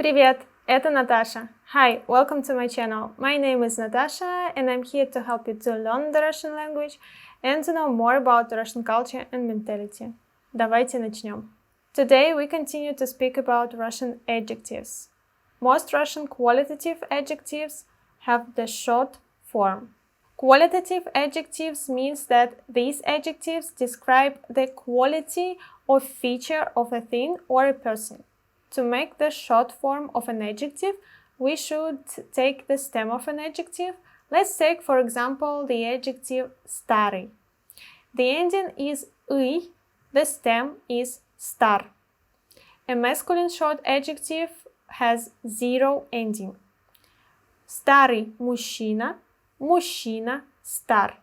Привет, это Natasha. Hi, welcome to my channel. My name is Natasha and I'm here to help you to learn the Russian language and to know more about the Russian culture and mentality. Давайте начнем. Today we continue to speak about Russian adjectives. Most Russian qualitative adjectives have the short form. Qualitative adjectives means that these adjectives describe the quality or feature of a thing or a person. To make the short form of an adjective, we should take the stem of an adjective. Let's take, for example, the adjective старый. The ending is «ый», the stem is «стар». A masculine short adjective has zero ending. Старый мужчина, мужчина стар.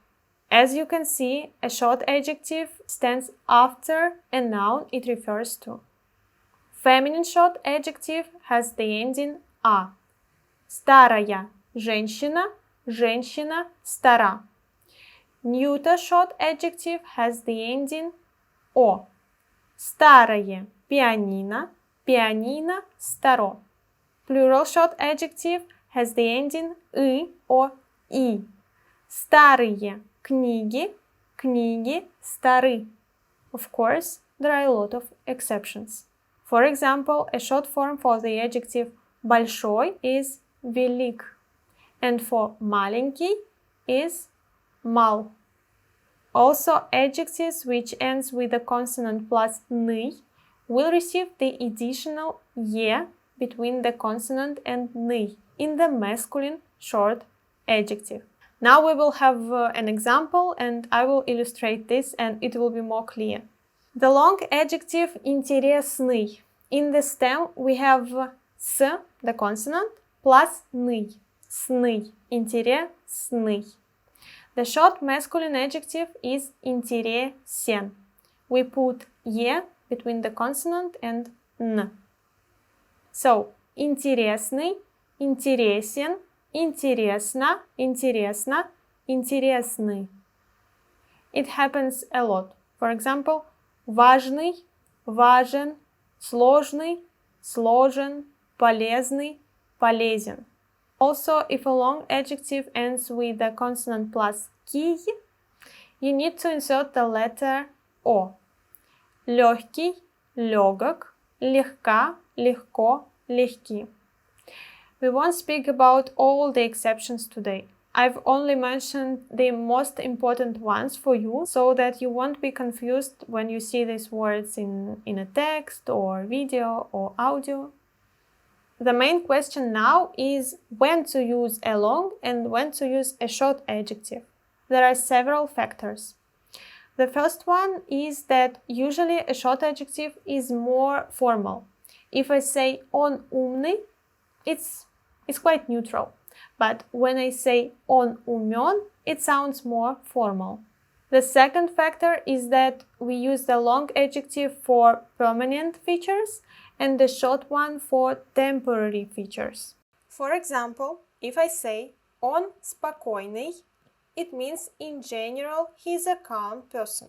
As you can see, a short adjective stands after a noun it refers to. Feminine short adjective has the ending «а». Старая женщина, женщина стара. Neuter short adjective has the ending «о». Старое пианино, пианино старо. Plural short adjective has the ending «ы», «о», «и». Старые книги, книги стары. Of course, there are a lot of exceptions. For example, a short form for the adjective большой is велик, and for маленький is мал. Also, adjectives which ends with the consonant plus «ный» will receive the additional «е» between the consonant and «ный» in the masculine short adjective. Now we will have an example and I will illustrate this and it will be more clear. The long adjective интересный. In the stem we have «с», the consonant, plus «ный», «сный», интересный. The short masculine adjective is интересен. We put «е» between the consonant and «н». So, интересный, интересен, интересно, интересно, интересный. It happens a lot. For example, важный, важен, сложный, сложен, полезный, полезен. Also, if a long adjective ends with the consonant plus «ки», you need to insert the letter «о». Легкий, легок, легка, легко, легки. We won't speak about all the exceptions today. I've only mentioned the most important ones for you so that you won't be confused when you see these words in a text or video or audio. The main question now is when to use a long and when to use a short adjective. There are several factors. The first one is that usually a short adjective is more formal. If I say он умный, it's quite neutral. But when I say он умен, it sounds more formal. The second factor is that we use the long adjective for permanent features and the short one for temporary features. For example, if I say он спокойный, it means in general he is a calm person.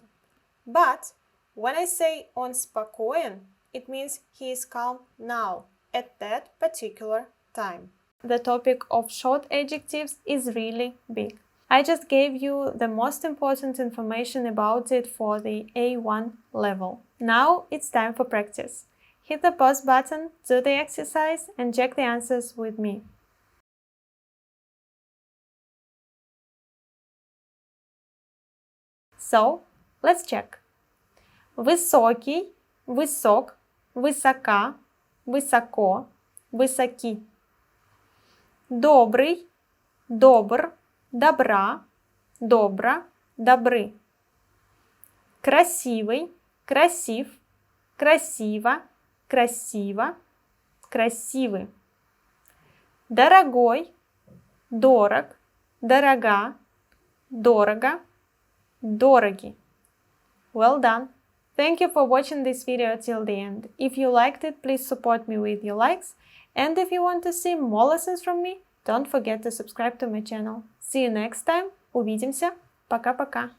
But when I say он спокоен, it means he is calm now, at that particular time. The topic of short adjectives is really big. I just gave you the most important information about it for the A1 level. Now it's time for practice. Hit the pause button, do the exercise, and check the answers with me. So, let's check. Высокий, высок, высока, высоко, высоки. Добрый, добр, добра, добра, добры. Красивый, красив, красиво, красиво, красивы. Дорогой, дорог, дорога, дорого, дороги. Well done! Thank you for watching this video till the end. If you liked it, please support me with your likes. And if you want to see more lessons from me, don't forget to subscribe to my channel. See you next time. Увидимся. Пока-пока.